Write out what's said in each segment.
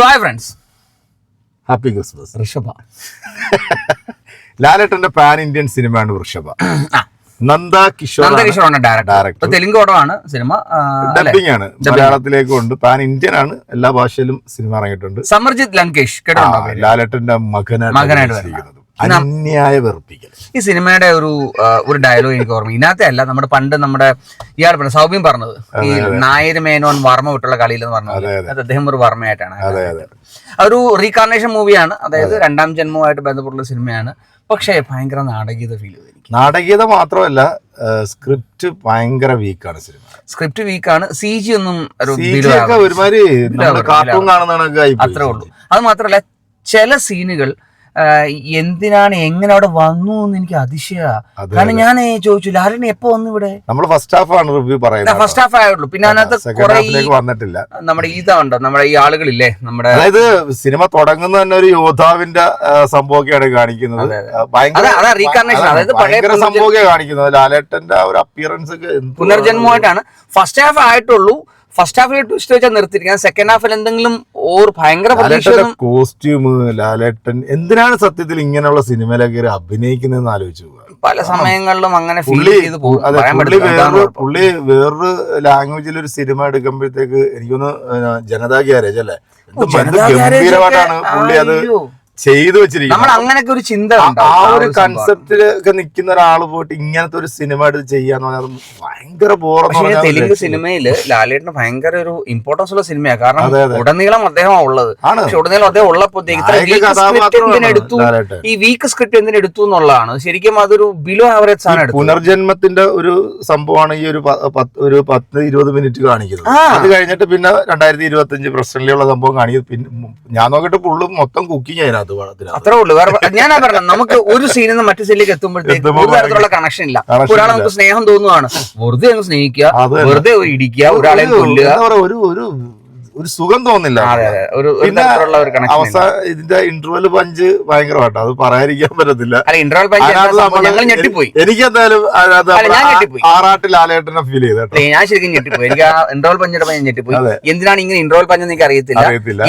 So hi friends, happy Christmas. Rishabha ലാലേട്ടന്റെ pan Indian സിനിമയാണ് Vrusshabha. Nanda കിഷോറാണ് director. Telugu പടമാണ് സിനിമ, ഡബിംഗ് ആണ്, മലയാളത്തിലേക്ക് കൊണ്ട് പാൻ ഇന്ത്യൻ ആണ്. എല്ലാ ഭാഷയിലും സിനിമ ഇറങ്ങിയിട്ടുണ്ട്. സമർജിത് ലങ്കേഷ് ലാലേട്ടന്റെ മകനായിട്ട് അന്യായ വെറുപ്പിക്കൽ. ഈ സിനിമയുടെ ഒരു ഡയലോഗ് എനിക്ക് ഓർമ്മ, ഇതിനകത്തെ അല്ല, പണ്ട് നമ്മുടെ ഇയാൾ പറഞ്ഞ സൗമ്യം പറഞ്ഞത്, ഈ നായർ മേനോൻ വർമ്മ വിട്ടുള്ള കളിയിൽ എന്ന് പറഞ്ഞത് അദ്ദേഹം ഒരു വർമ്മയായിട്ടാണ്. അതൊരു റീകാർണേഷൻ മൂവിയാണ്, അതായത് രണ്ടാം ജന്മവുമായിട്ട് ബന്ധപ്പെട്ടുള്ള സിനിമയാണ്. പക്ഷേ ഭയങ്കര നാടകീയത ഫീൽ ചെയ്തു എനിക്ക്. നാടകീയത മാത്രമല്ല, സ്ക്രിപ്റ്റ് ഭയങ്കര വീക്കാണ്. സിനിമ സ്ക്രിപ്റ്റ് വീക്കാണ്. CG ഒന്നും ഒരുമാതിരി കാർട്ടൂൺ കാണുന്നതൊക്കെ അത്രേ ഉള്ളൂ. അത് മാത്രമല്ല, ചില സീനുകൾ എന്തിനാണ് എങ്ങനെ അവിടെ വന്നു എന്ന് എനിക്ക് അതിശയ. കാരണം ഞാൻ ചോദിച്ചു, ലാലേട്ടൻ എപ്പോ വന്നു ഇവിടെ? നമ്മൾ ഫസ്റ്റ് ഹാഫ് ആണ് റിവ്യൂ പറയുന്നത്. ഫസ്റ്റ് ഹാഫ് ആയുള്ളൂ. പിന്നെ അതിനകത്ത് കുറെ വന്നിട്ടില്ല. നമ്മുടെ ഇതുണ്ടോ, നമ്മുടെ ഈ ആളുകളില്ലേ, നമ്മുടെ അതായത് സിനിമ തുടങ്ങുന്ന തന്നെ ഒരു യോദ്ധാവിന്റെ സംഭവമൊക്കെയാണ് കാണിക്കുന്നത്. ഭയങ്കര സംഭവമൊക്കെ കാണിക്കുന്നത്. ലാലേട്ടന്റെ ആ ഒരു അപ്പിയറൻസ് ഒക്കെ പുനർജന്മമായിട്ടാണ്. ഫസ്റ്റ് ഹാഫ് ആയിട്ടുള്ളൂ. ഫസ്റ്റ് ഹാഫിൽ ട്വിസ്റ്റ് വെച്ചാൽ നിർത്തിയിരിക്കാൻ, സെക്കൻഡ് ഹാഫിൽ എന്തെങ്കിലും ഭയങ്കര കോസ്റ്റ്യൂം. ലാലേട്ടൻ എന്തിനാണ് സത്യത്തിൽ ഇങ്ങനെയുള്ള സിനിമയിലൊക്കെ അഭിനയിക്കുന്നതെന്ന് ആലോചിച്ചു. പല സമയങ്ങളിലും അങ്ങനെ പുള്ളി വേറൊരു ലാംഗ്വേജിൽ ഒരു സിനിമ എടുക്കുമ്പോഴത്തേക്ക് എനിക്കൊന്ന് ജനതാ ഗ്യാരേജ് അല്ലേ, ഗംഭീരമായിട്ടാണ് പുള്ളി അത് ചെയ്തു വെച്ചിരിക്കുന്നത്. നമ്മൾ അങ്ങനെയൊക്കെ ഒരു ചിന്ത, ആ ഒരു കൺസെപ്റ്റിലൊക്കെ നിൽക്കുന്ന ഒരാൾ പോയിട്ട് ഇങ്ങനത്തെ ഒരു സിനിമ എടുത്ത് ചെയ്യാന്ന് പറഞ്ഞാൽ ഭയങ്കര ബോറാണ്. തെലുങ്ക് സിനിമയിൽ ലാലേട്ടന് ഭയങ്കര ഒരു ഇമ്പോർട്ടൻസ് ഉള്ള സിനിമയാണ്. കാരണം ഉടനീളം അദ്ദേഹമാണ് ഉള്ളത്. പക്ഷെ ഉടനീളം അദ്ദേഹം ഉള്ളപ്പോ ഈ വീക്ക് സ്ക്രിപ്റ്റ് എന്തിനെടുത്തു എന്നുള്ളതാണ്. ശരിക്കും അതൊരു ബിലോ ആവറേജ് സാധനം. പുനർജന്മത്തിന്റെ ഒരു സംഭവമാണ് ഈ ഒരു 10-20 മിനിറ്റ് കാണിക്കുന്നത്. അത് കഴിഞ്ഞിട്ട് പിന്നെ 2025 പ്രസിഡന്റിലുള്ള സംഭവം കാണിക്കുന്നത്. പിന്നെ ഞാൻ നോക്കിയിട്ട് ഫുള്ളും മൊത്തം കുക്കിംഗ് അതിനകത്ത്. അത്രേ ഉള്ളൂ. ഞാനാ പറഞ്ഞത്, നമുക്ക് ഒരു സീനിൽ നിന്ന് മറ്റു സീനിലേക്ക് എത്തുമ്പോഴത്തേക്ക് ഒരു തരത്തിലുള്ള കണക്ഷൻ ഇല്ല. ഒരാളെ നമുക്ക് സ്നേഹം തോന്നുവാണ്, വെറുതെ അങ്ങ് സ്നേഹിക്കുക, വെറുതെ ഇടിക്കുക, ഒരാളെ കൊല്ലുക, ഒരു സുഖം തോന്നില്ല. അവസാനം ഇതിന്റെ ഇന്റർവെൽ പഞ്ച് ഭയങ്കരമായിട്ട്, അത് പറയാതിരിക്കാൻ പറ്റത്തില്ല. എനിക്ക് എന്തായാലും ആറാട്ട് ലാലേട്ടനെ ഫീൽ ചെയ്തോ. ഞാൻ ശരിക്കും ഞെട്ടിപ്പോയി. എനിക്ക് ആ ഇന്റർവൽ പഞ്ചിന്റെ ഞെട്ടിപ്പോയി. എന്തിനാണ് ഇങ്ങനെ ഇന്റർവൽ പഞ്ച് എനിക്ക് അറിയത്തില്ല,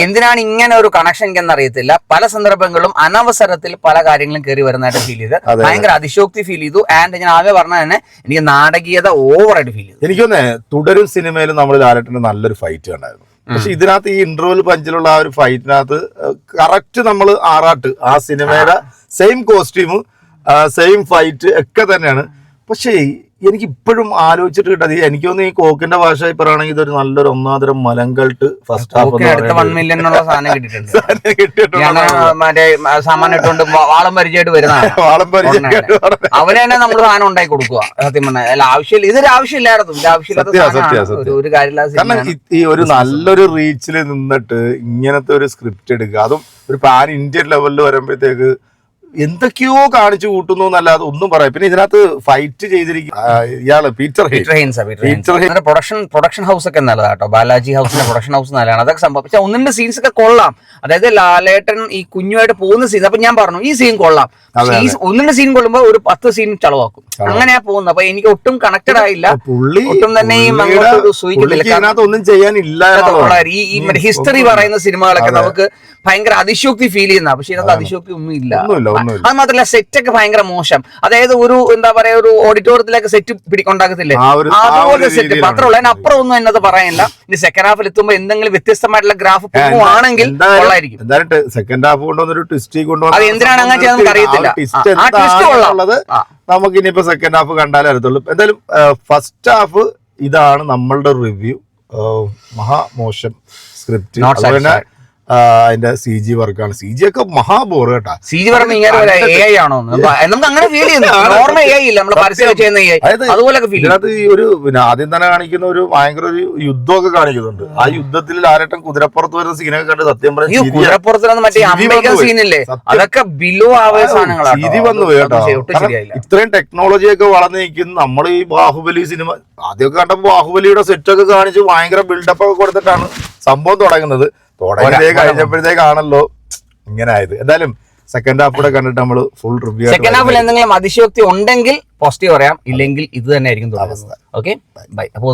എന്തിനാണ് ഇങ്ങനെ ഒരു കണക്ഷൻ എനിക്കെന്ന് അറിയത്തില്ല. പല സന്ദർഭങ്ങളിലും അനവസരത്തിൽ പല കാര്യങ്ങളും കയറി വരുന്നതായിട്ട് ഫീൽ ചെയ്ത് ഭയങ്കര അതിശോക്തി ഫീൽ ചെയ്തു. ആൻഡ് ഞാൻ ആകെ പറഞ്ഞ തന്നെ എനിക്ക് നാടകീയത ഓവറായിട്ട് ഫീൽ ചെയ്തു. എനിക്കൊന്നേ തുടരും സിനിമയിലും നമ്മൾ ലാലേട്ടന് നല്ലൊരു ഫൈറ്റ് കണ്ടായിരുന്നു. പക്ഷെ ഇതിനകത്ത് ഈ ഇന്റർവെൽ പഞ്ചിലുള്ള ആ ഒരു ഫൈറ്റിനകത്ത് കറക്റ്റ് നമ്മൾ ആറാട്ട് ആ സിനിമയുടെ സെയിം കോസ്റ്റ്യൂം, സെയിം ഫൈറ്റ് ഒക്കെ തന്നെയാണ്. പക്ഷേ എനിക്ക് ഇപ്പോഴും ആലോചിച്ചിട്ട് കിട്ടാതെ, എനിക്ക് തോന്നുന്നു ഈ കോക്കിന്റെ ഭാഷ പറയുകയാണെങ്കിൽ ഇതൊരു നല്ലൊരു ഒന്നാതരം മലങ്കൾട്ട് ഫസ്റ്റ് ഹാഫ് $1 million മറ്റേ സാമാനം ഇട്ടുകൊണ്ട് വാളം പരിചയമായിട്ട് വരുന്നതാണ്. അവന് തന്നെ നമ്മൾ സാധനം ഉണ്ടാക്കി കൊടുക്കുക. സത്യം പറഞ്ഞാൽ ആവശ്യമില്ല, ഇതൊരു ആവശ്യമില്ലായിരുന്നു. ഒരു കാര്യമില്ല. ഈ ഒരു നല്ലൊരു റീച്ചിൽ നിന്നിട്ട് ഇങ്ങനത്തെ ഒരു സ്ക്രിപ്റ്റ് എടുക്കുക, അതും ഒരു പാൻ ഇന്ത്യൻ ലെവലിൽ വരുമ്പോഴത്തേക്ക് എന്തൊക്കെയോ കാണിച്ചു കൂട്ടുന്നു എന്നല്ലാതെ ഒന്നും പറയാം. പിന്നെ ഇതിനകത്ത് ഫൈറ്റ് ചെയ്തിരിക്കും ഇയാള് പീറ്റർ പ്രൊഡക്ഷൻ ഹൗസ് ഒക്കെ നല്ലതാട്ടോ. ബാലാജി ഹൗസിന്റെ പ്രൊഡക്ഷൻ ഹൗസ് നല്ലതാണ്. അതൊക്കെ സംഭവം. പക്ഷെ ഒന്നിന്റെ സീൻസ് ഒക്കെ കൊള്ളാം. അതായത് ലാലേട്ടൻ ഈ കുഞ്ഞുമായിട്ട് പോകുന്ന സീൻ, അപ്പൊ ഞാൻ പറഞ്ഞു ഈ സീൻ കൊള്ളാം. ഈ ഒന്നിന്റെ സീൻ കൊള്ളുമ്പോ ഒരു 10 സീൻ ചളവാക്കും. അങ്ങനെയാ പോകുന്നത്. അപ്പൊ എനിക്ക് ഒട്ടും കണക്റ്റഡ് ആയില്ല. ഒട്ടും തന്നെ ഒന്നും ചെയ്യാനില്ല. ഈ ഹിസ്റ്ററി പറയുന്ന സിനിമകളൊക്കെ നമുക്ക് ഭയങ്കര അതിശോക്തി ഫീൽ ചെയ്യുന്ന, പക്ഷെ ഇതിനകത്ത് അതിശോക്തി ഒന്നും ഇല്ല. അത് മാത്രമല്ല, സെറ്റ് ഒക്കെ ഭയങ്കര മോശം. അതായത് ഒരു എന്താ പറയാ, ഒരു ഓഡിറ്റോറിയത്തിലേക്ക് സെറ്റ് പിടിക്കൊണ്ടാക്കത്തില്ലേ, അതുപോലെ സെറ്റ് മാത്രമല്ല. അതിനപ്പുറം ഒന്നും എന്നത് പറയാനില്ല. ഇനി സെക്കൻഡ് ഹാഫിൽ എത്തുമ്പോൾ എന്തെങ്കിലും വ്യത്യസ്തമായിട്ടുള്ള ഗ്രാഫ് പോകുവാണെങ്കിൽ കൊള്ളായിരിക്കും. സെക്കൻഡ് ഹാഫ് കൊണ്ടുവന്നൊരു ട്വിസ്റ്റ് അത് എന്തിനാണ് അങ്ങനെ ചെയ്യാൻ നമുക്ക് അറിയത്തില്ല. നമുക്ക് ഇനിയിപ്പോ സെക്കൻഡ് ഹാഫ് കണ്ടാലേ അറിയത്തുള്ളൂ. എന്തായാലും ഫസ്റ്റ് ഹാഫ് ഇതാണ് നമ്മളുടെ റിവ്യൂ. മഹാമോശം സ്ക്രിപ്റ്റ്, അതുപോലെ അതിന്റെ CG വർക്കാണ്. CG ഒക്കെ മഹാബോർ കേട്ടാ. CG പറഞ്ഞ AI ആണോ നമുക്ക് അങ്ങനെ ഫീൽ ചെയ്യുന്നു. നോർമൽ AI ഇല്ല, നമ്മള് പരസ്യം ചെയ്യുന്ന AI അതുപോലൊക്കെ ഫീൽ. ഇതിനകത്ത് ഈ ഒരു പിന്നെ ആദ്യം തന്നെ കാണിക്കുന്ന ഒരു ഭയങ്കര ഒരു യുദ്ധമൊക്കെ കാണിക്കുന്നുണ്ട്. ആ യുദ്ധത്തിൽ ലാലേട്ടൻ കുതിരപ്പുറത്ത് വരുന്ന സീനൊക്കെ കണ്ട് സത്യം പറഞ്ഞ കുതിരപ്പുറത്ത് മറ്റേ അമ്പൈക്കൻ സീനില്ലേ, അതൊക്കെ ബിലോ ആവേ സാധനങ്ങളാണ്. ചിരി വന്നു കേട്ടോ. ഇത്രയും ടെക്നോളജി ഒക്കെ വളർന്നു നിൽക്കുന്നു. നമ്മൾ ഈ ബാഹുബലി സിനിമ ആദ്യമൊക്കെ കണ്ടപ്പോ ബാഹുബലിയുടെ സെറ്റൊക്കെ കാണിച്ച് ഭയങ്കര ബിൽഡപ്പ് ഒക്കെ കൊടുത്തിട്ടാണ് സംഭവം തുടങ്ങുന്നത്. കഴിഞ്ഞപ്പോഴത്തേക്കാണല്ലോ ഇങ്ങനെ ആയത്. എന്തായാലും സെക്കൻഡ് ഹാഫ് കൂടെ കണ്ടിട്ട് നമ്മള് ഫുൾ റിവ്യൂ. സെക്കൻഡ് ഹാഫിൽ എന്തെങ്കിലും അതിശയോക്തി ഉണ്ടെങ്കിൽ പോസിറ്റീവ് പറയാം, ഇല്ലെങ്കിൽ ഇത് തന്നെ ആയിരിക്കും തുടങ്ങുന്നത്. Okay, bye. അപ്പോൾ